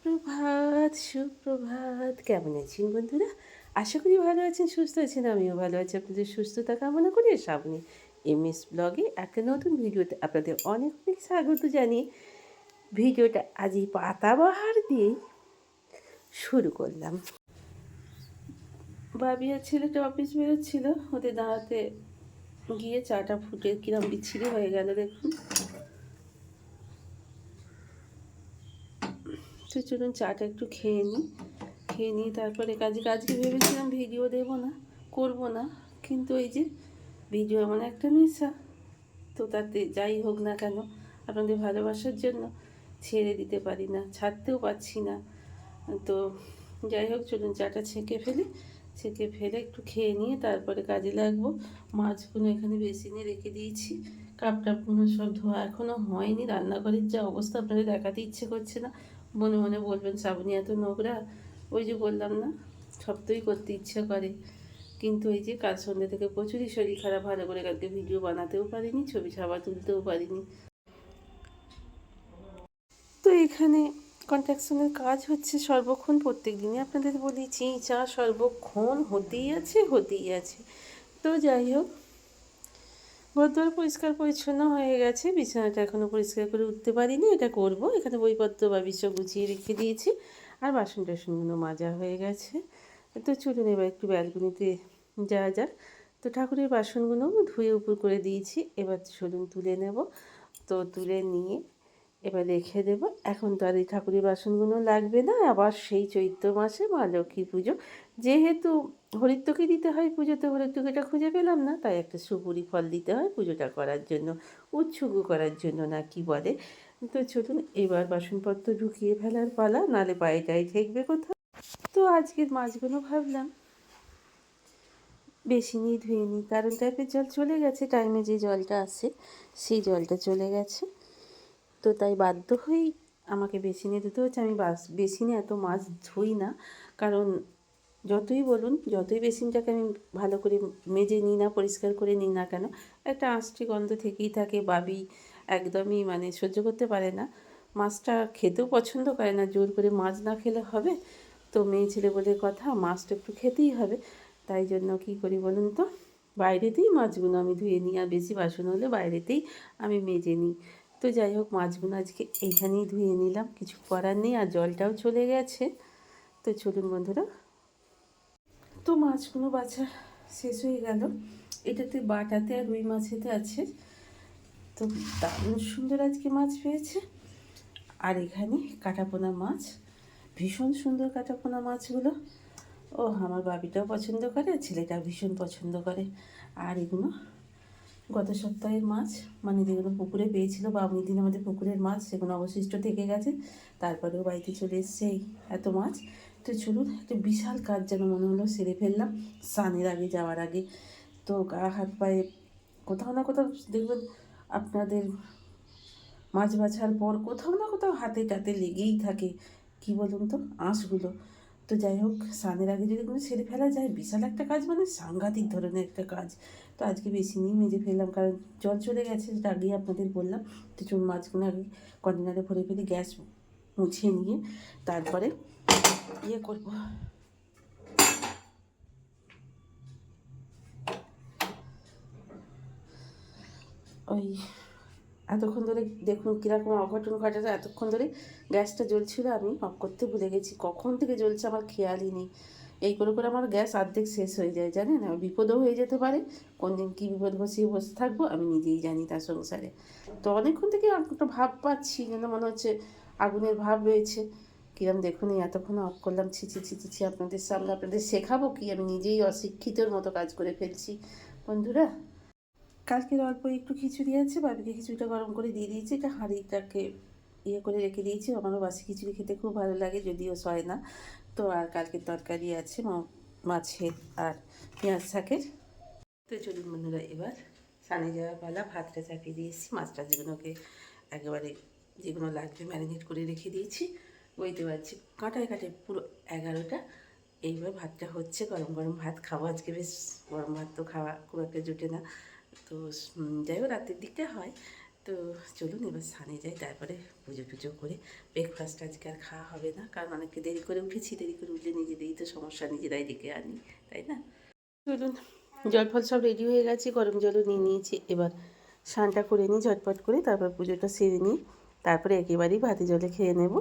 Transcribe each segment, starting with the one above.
সুপ্রভাত সুপ্রভাত, কেমন আছেন বন্ধুরা? আশা করি ভালো আছেন, সুস্থ আছেন। আমিও ভালো আছি। আপনাদের সুস্থতা কামনা করি। শ্রাবণী এমএস ব্লগে একটা নতুন ভিডিওতে আপনাদের অনেক অনেক স্বাগত জানিয়ে ভিডিওটা আজ এই পাতাবাহার দিয়েই শুরু করলাম। ভাবি আর ছেলেটা অফিস বেরোচ্ছিল, ওদের দাঁড়াতে গিয়ে চাটা ফুটে কিরম বিচ্ছিরি হয়ে গেল দেখুন। তো চলুন চাটা একটু খেয়ে নিই তারপরে আজকে ভেবেছিলাম ভিডিও দেবো না, করবো না, কিন্তু এই যে ভিডিও এমন একটা নেশা, তো তাতে যাই হোক না কেন আপনাদের ভালোবাসার জন্য ছেড়ে দিতে পারি না, ছাড়তেও পারছি না। তো যাই হোক, চলুন চাটা ছেঁকে ফেলে একটু খেয়ে নিয়ে তারপরে কাজে লাগবো। মাছগুলো এখানে বেসিনে রেখে দিয়েছি, কাপ টাপগুলো সব ধোয়া এখনও হয়নি। রান্নাঘরের যা অবস্থা আপনাদের দেখাতে ইচ্ছে করছে না, মনে মনে বলবেন শ্রাবণী এত নোংরা। ওই যে বললাম না, সবটাই করতে ইচ্ছে করে, কিন্তু এই যে কাল সন্ধ্যে থেকে প্রচুরই শরীর খারাপ, ভালো করে কালকে ভিডিও বানাতেও পারিনি, ছবি ছাপা তুলতেও পারিনি। তো এখানে কন্ট্রাকশনের কাজ হচ্ছে সর্বক্ষণ, প্রত্যেক দিনই আপনাদের বলি চা সর্বক্ষণ হতেই আছে। তো যাই হোক, ঘরদোর পরিষ্কার পরিচ্ছন্ন হয়ে গেছে, বিছানাটা এখনও পরিষ্কার করে উঠতে পারিনি, এটা করব। এখানে বইপত্র বা সব গুছিয়ে রেখে দিয়েছি, আর বাসন টাসনগুলো মাজা হয়ে গেছে। তো চলুন এবার একটু ব্যালকনিতে যাওয়া যাক। তো ঠাকুরের বাসনগুলো ধুয়ে উপর করে দিয়েছি, এবার চলুন তুলে নেব। তো তুলে নিয়ে এবার রেখে দেবো। এখন তো আর এই ঠাকুরের বাসনগুলো লাগবে না, আবার সেই চৈত্র মাসে মা লক্ষ্মী পুজো, যেহেতু হরিত্বকে দিতে হয় পুজোতে, হরিত্বকেটা খুঁজে পেলাম না, তাই একটা সুপুরি ফল দিতে হয় পুজোটা করার জন্য, উৎসুকু করার জন্য না কি বলে। তো চলুন এবার বাসনপত্র ঢুকিয়ে ফেলার পালা, নালে পায়েটাই ঠেকবে কোথাও। তো আজকের মাছগুলো ভাবলাম বেশি নিয়ে ধুয়ে নিই, কারণ ট্যাপের জল চলে গেছে, টাইমে যে জলটা আসে সেই জলটা চলে গেছে। তো তাই বাধ্য হয়েই আমাকে বেসিনে ধুতে হচ্ছে। আমি বেসিনে এত মাছ ধুই না, কারণ যতই বলুন, যতই বেসিনটাকে আমি ভালো করে মেজে নিই না, পরিষ্কার করে নিই না কেন, একটা আঁশটি গন্ধ থেকেই থাকে। বাবি একদমই মানে সহ্য করতে পারে না, মাছটা খেতেও পছন্দ করে না। জোর করে মাছ না খেলে হবে? তো মেয়ে ছেলে বলে কথা, মাছটা একটু খেতেই হবে। তাই জন্য কী করি বলুন তো, বাইরেতেই মাছগুলো আমি ধুয়ে নিই, আর বেশি বাসন হলে বাইরেতেই আমি মেজে নিই। তো যাই হোক, মাছগুলো আজকে এইখানেই ধুয়ে নিলাম, কিছু করার নেই, আর জলটাও চলে গেছে। তো চলুন বন্ধুরা, তো মাছগুলো বাছা শেষ হয়ে গেল। এটাতে বাটাতে আর রুই মাছেতে আছে, তো দারুণ সুন্দর আজকে মাছ পেয়েছে। আর এখানে কাটাপোনা মাছ, ভীষণ সুন্দর কাটাপোনা মাছগুলো। ও আমার বাবিটাও পছন্দ করে, ছেলেটাও ভীষণ পছন্দ করে। আর এগুলো গত সপ্তাহের মাছ, মানে যেগুলো পুকুরে পেয়েছিল বাবুই দিন আমাদের পুকুরের মাছ, সেগুলো অবশিষ্ট থেকে গেছে, তারপরেও বাড়িতে চলে এসছে এই এত মাছ। তো চলুন, একটা বিশাল কাজ যেন মনে হলো সেরে ফেললাম স্নানের আগে, যাওয়ার আগে। তো গা হাত পায়ে কোথাও না কোথাও দেখবেন আপনাদের মাছ বাছার পর কোথাও না কোথাও হাতে টাতে লেগেই থাকে, কি বলুন তো, আঁশগুলো। তো যাই হোক, স্নানের আগে যদি কোনো সেরে ফেলা যায়, বিশাল একটা কাজ, মানে সাংঘাতিক ধরনের একটা কাজ। তো আজকে বেশি নিয়ে মেজে ফেললাম, কারণ জল চলে গেছে, যেটা আগেই আপনাদের বললাম। তো চুন মাছগুলো আগে কন্টেনারে ভরে ফেলে গ্যাস মুছিয়ে নিয়ে তারপরে ইয়ে করবো। ওই এতক্ষণ ধরে দেখুন কীরকম অঘটন ঘটাতে, এতক্ষণ ধরে গ্যাসটা জ্বলছিল, আমি অফ করতে ভুলে গেছি, কখন থেকে জ্বলছে আমার খেয়ালই নেই। এই করে করে আমার গ্যাস অর্ধেক শেষ হয়ে যায়, জানেন, বিপদও হয়ে যেতে পারে। কোন দিন কী বিপদ বসিয়ে বসে থাকবো আমি নিজেই জানি তার সংসারে। তো অনেকক্ষণ থেকে একটা ভাব পাচ্ছি, যেন মনে হচ্ছে আগুনের ভাব রয়েছে কিরম। দেখুন এই এতক্ষণ অফ করলাম, ছি আপনাদের সামনে আপনাদের শেখাবো কি, আমি নিজেই অশিক্ষিতর মতো কাজ করে ফেলছি বন্ধুরা। কালকের অল্প একটু খিচুড়ি আছে, বাবিকে খিচুড়িটা গরম করে দিয়ে দিয়েছি, এটা হাঁড়িটাকে ইয়ে করে রেখে দিয়েছি। আমারও বাসি খিচুড়ি খেতে খুব ভালো লাগে, যদিও সয় না। তো আর কালকের তরকারি আছে মাছের আর পেঁয়াজ শাকের। তো চলুন বন্ধুরা, এবার স্নানে যাওয়ার পালা। ভাতটা চাপিয়ে দিয়েছি, মাছটা যেগুলোকে একেবারে যেগুলো লাগবে ম্যারিনেট করে রেখে দিয়েছি, বইতে পারছি কাঁটায় কাঁটায় পুরো 11টা। এইবার ভাতটা হচ্ছে, গরম গরম ভাত খাবো আজকে, বেশ গরম ভাত তো খাওয়া খুব একটা জোটে না। তো যাই হোক, রাতের দিকটা হয়। তো চলুন এবার স্নানে যাই, তারপরে পুজো টুজো করে ব্রেকফাস্ট আজকে আর খাওয়া হবে না, কারণ অনেককে দেরি করে উঠেছি, দেরি করে উঠলে নিজেদেরই তো সমস্যা, নিজেরাই ডেকে আনি, তাই না? চলুন, জল ফল সব রেডি হয়ে গেছে, গরম জলও নিয়ে নিয়েছি। এবার স্নানটা করে নিই ঝটপট করে, তারপর পুজোটা সেরে নিই, তারপরে একেবারেই ভাতে জলে খেয়ে নেব।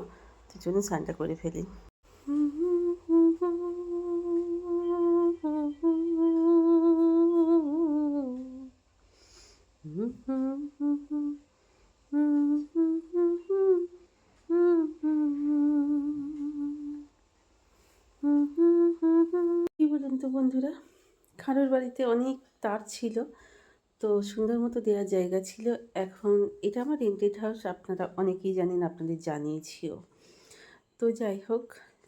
তো চলুন স্নানটা করে ফেলি। কী বলুন তো বন্ধুরা, কারোর বাড়িতে অনেক তার ছিল, তো সুন্দর মতো দেওয়ার জায়গা ছিল। এখন এটা আমার রেন্টেড হাউস, আপনারা অনেকেই জানেন, আপনাদের জানিয়েছিও। তো যাই হোক,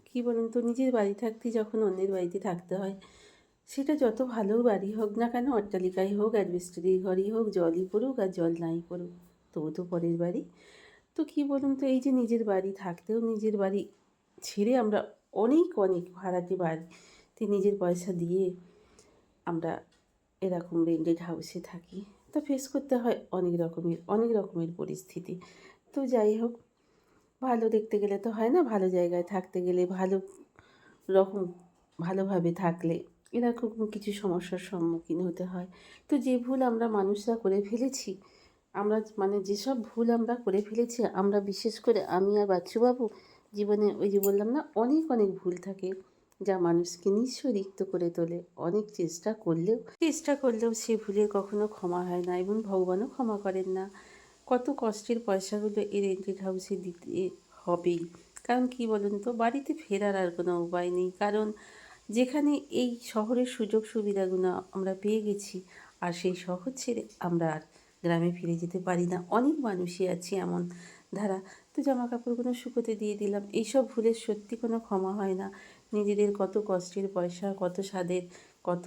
কী বলুন তো, নিজের বাড়ি থাকতে যখন অন্যের বাড়িতে থাকতে হয়, সেটা যত ভালো বাড়ি হোক না কেন, অট্টালিকাই হোক, অ্যাডভেস্টারি ঘরই হোক, জলই পড়ুক আর জল নাই পড়ুক, তবু তো পরের বাড়ি। তো কী বলুন তো, এই যে নিজের বাড়ি থাকতেও নিজের বাড়ি ছেড়ে আমরা অনেক অনেক ভাড়াটে বাড়িতে নিজের পয়সা দিয়ে আমরা এরকম রেন্টেড হাউসে থাকি, তো ফেস করতে হয় অনেক রকমের পরিস্থিতি। তো যাই হোক, ভালো দেখতে গেলে তো হয় না, ভালো জায়গায় থাকতে গেলে, ভালো রকম ভালোভাবে থাকলে এরকম কিছু সমস্যার সম্মুখীন হতে হয়। তো যে ভুল আমরা মানুষরা করে ফেলেছি, আমরা মানে যেসব ভুল আমরা করে ফেলেছি, আমরা বিশেষ করে আমি আর বাচ্চুবাবু, জীবনে ওই যে বললাম না, অনেক অনেক ভুল থাকে যা মানুষকে নিশ্চয় রিক্ত করে তোলে। অনেক চেষ্টা করলেও সে ভুলের কখনো ক্ষমা হয় না, এবং ভগবানও ক্ষমা করেন না। কত কষ্টের পয়সাগুলো এই রেন্টেড হাউসে দিতে হবেই, কারণ কি বলুন তো, বাড়িতে ফেরার আর কোনো উপায় নেই। কারণ যেখানে এই শহরের সুযোগ সুবিধাগুলো আমরা পেয়ে গেছি, আর সেই শহর ছেড়ে আমরা আর গ্রামে ফিরে যেতে পারি না। অনেক মানুষই আছে এমন ধারা। তো জামা কাপড়গুলো শুকোতে দিয়ে দিলাম, এইসব ভুলের সত্যি কোনো ক্ষমা হয় না। নিজেদের কত কষ্টের পয়সা, কত স্বাদের, কত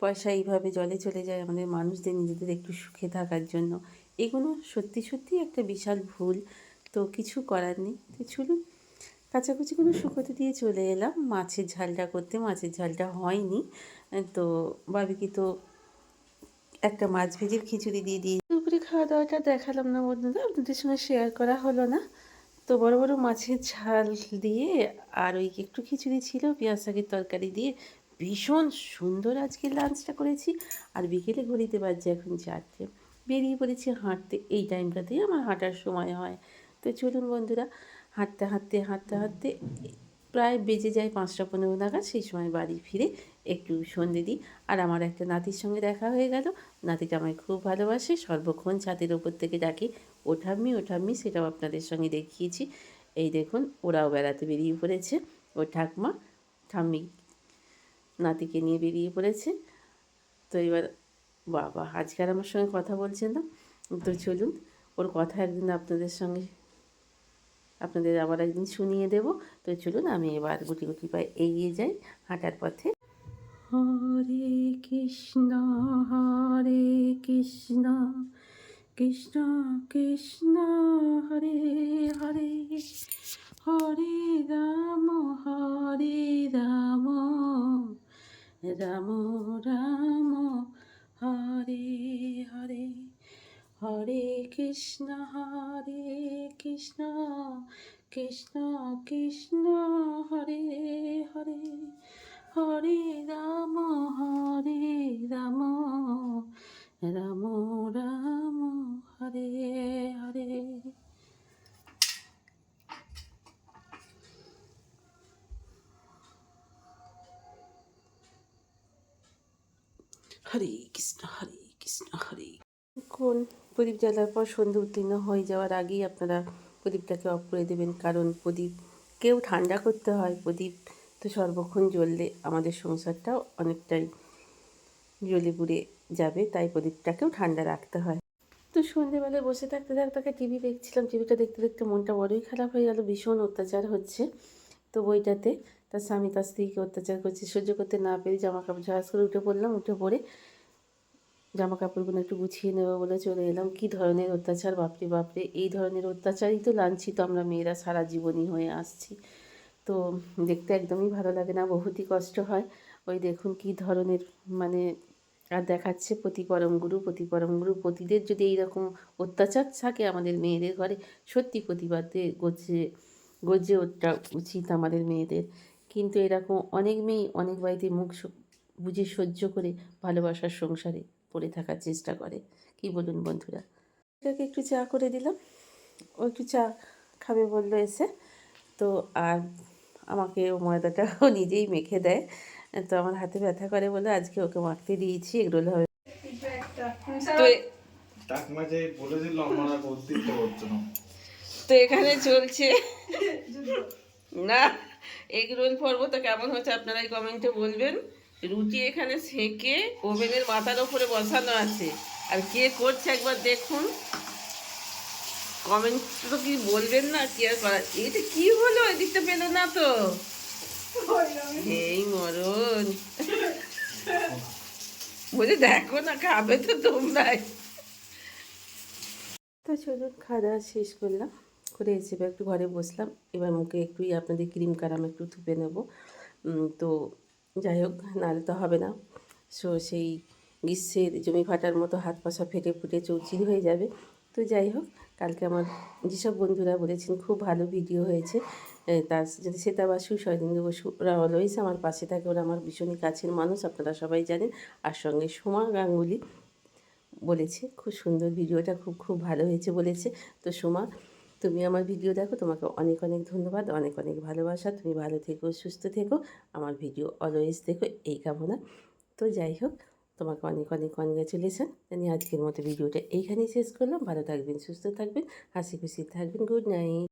পয়সা এইভাবে জলে চলে যায় আমাদের মানুষদের নিজেদের একটু সুখে থাকার জন্য। এগুলো সত্যি সত্যিই একটা বিশাল ভুল। তো কিছু করার নেই। তো চলুন, কাচাকুচিগুলো শুকোতে দিয়ে চলে এলাম মাছের ঝালটা করতে। মাছের ঝালটা হয়নি, তো ভাবিকে তো একটা মাছ ভেজের খিচুড়ি দিয়ে দুপুরে খাওয়া দাওয়াটা দেখালাম না বন্ধুরা, আপনাদের সঙ্গে শেয়ার করা হলো না। তো বড় বড় মাছের ঝাল দিয়ে আর ওই একটু খিচুড়ি ছিল, পেঁয়াজ শাকের তরকারি দিয়ে ভীষণ সুন্দর আজকে লাঞ্চটা করেছি। আর বিকেলে ঘড়িতে বাজছে এখন 4টে, বেরিয়ে পড়েছি হাঁটতে। এই টাইমটাতেই আমার হাঁটার সময় হয়। তো চলুন বন্ধুরা, হাঁটতে প্রায় বেজে যায় 5টা 15 নাগাদ। সেই সময় বাড়ি ফিরে একটু সন্ধে দিই, আর আমার একটা নাতির সঙ্গে দেখা হয়ে গেল। নাতিটা আমায় খুব ভালোবাসে, সর্বক্ষণ ছাদের ওপর থেকে ডাকে ও ঠাম্মি ও ঠাম্মি, সেটাও আপনাদের সঙ্গে দেখিয়েছি। এই দেখুন, ওরাও বেড়াতে বেরিয়ে পড়েছে, ওর ঠাকমা ঠাম্মি নাতিকে নিয়ে বেরিয়ে পড়েছে। তো এবার বাবা আজকে আর আমার সঙ্গে কথা বলছে না। তো চলুন, ওর কথা একদিন আপনাদের আবার একদিন শুনিয়ে দেব। তো চলুন, আমি এবার গুটি গুটি পায়ে এগিয়ে যাই হাঁটার পথে। হরে কৃষ্ণ হরে কৃষ্ণ কৃষ্ণ কৃষ্ণ হরে হরে, হরে রাম রাম রাম হরে হরে, হরে কৃষ্ণ কৃষ্ণ কৃষ্ণ কৃষ্ণ হরে হরে, হরে রাম রাম রাম রাম হরে হরে। হরে কৃষ্ণ হরে। কোন প্রদীপ জ্বালার পর সন্ধে উত্তীর্ণ হয়ে যাওয়ার আগেই আপনারা প্রদীপটাকে অফ করে দেবেন, কারণ প্রদীপকেও ঠান্ডা করতে হয়। প্রদীপ তো সর্বক্ষণ জ্বললে আমাদের সংসারটাও অনেকটাই জ্বলে পুড়ে যাবে, তাই প্রদীপটাকেও ঠান্ডা রাখতে হয়। তো সন্ধেবেলায় বসে থাকতে টিভি দেখছিলাম। টিভিটা দেখতে দেখতে মনটা বড়ই খারাপ হয়ে গেল। ভীষণ অত্যাচার হচ্ছে তো বইটাতে, তার স্বামী তার স্ত্রীকে অত্যাচার করছে। সহ্য করতে না পেরে জামা কাপড় ঝাড়াস করে উঠে পড়লাম। উঠে পড়ে জামা কাপড়গুলো একটু গুছিয়ে নেবো বলে চলে এলাম। কী ধরনের অত্যাচার, বাপরে বাপরে! এই ধরনের অত্যাচারই তো লাঞ্ছিত আমরা মেয়েরা সারা জীবনই হয়ে আসছি। তো দেখতে একদমই ভালো লাগে না, বহুতই কষ্ট হয়। ওই দেখুন কী ধরনের মানে আর দেখাচ্ছে পতি পরম গুরু, পতি পরম গুরু। পতিদের যদি এইরকম অত্যাচার থাকে আমাদের মেয়েদের ঘরে, সত্যি প্রতিবাদে গর্জে ওঠা উচিত আমাদের মেয়েদের। কিন্তু এরকম অনেক মেয়ে অনেক বাড়িতে মুখ বুঝে সহ্য করে ভালোবাসার সংসারে পড়ে থাকার চেষ্টা করে। কি বলুন বন্ধুরা? এটাকে একটু চা করে দিলাম, ও একটু চা খাবে বললো এসে। তো আর আমাকে ও ময়দাটাও নিজেই মেখে দেয়। তো আমার হাতে ব্যথা করে বলে আজকে ওকে মাখতে দিয়েছি, এগরোল হবে। তো এখানে চলছে না, এগ রোল পর্ব তো কেমন হচ্ছে আপনারাই কমেন্টে বলবেন। রুটি এখানে সেঁকে ওভেনের মাথার ওপরে বসানো আছে, আর কে করছে একবার দেখুন। কমেন্ট তো কি বলবেন না, কি আর করার। এটা কি হলো, এদিকটা পেলো না তো, এই মরণ বলে দেখো না, খাবে তো তোমরাই। তো চলুন, খাওয়া দাওয়া শেষ করলাম, করে এসে এবার একটু ঘরে বসলাম। এবার মুখে একটুই আপনাদের ক্রিম কারাম একটু থুপে নেব। তো যাই হোক, নাহলে তো হবে না। সেই গ্রীষ্মের জমি ফাটার মতো হাত পাশা ফেটে ফুটে চৌচির হয়ে যাবে। তো যাই হোক, কালকে আমার যেসব বন্ধুরা বলেছেন খুব ভালো ভিডিও হয়েছে, তার যদি শ্বেতা বাসু, শৈলেন্দ্র বসু, ওরা অলওয়েজ আমার পাশে থাকে, ওরা আমার ভীষণই কাছের মানুষ, আপনারা সবাই জানেন। আর সঙ্গে সোমা গাঙ্গুলি বলেছে খুব সুন্দর ভিডিওটা, খুব খুব ভালো হয়েছে বলেছে। তো সোমা, তুমি আমার ভিডিও দেখো, তোমাকে অনেক অনেক ধন্যবাদ, অনেক অনেক ভালোবাসা। তুমি ভালো থেকো, সুস্থ থেকো, আমার ভিডিও অলওয়েজ দেখো, এই কামনা। তো যাই হোক, তোমাকে অনেক অনেক কনগ্রাচুলেশান জানি। আজকের মতো ভিডিওটা এইখানেই শেষ করলাম। ভালো থাকবেন, সুস্থ থাকবেন, হাসি খুশি থাকবেন। Good night.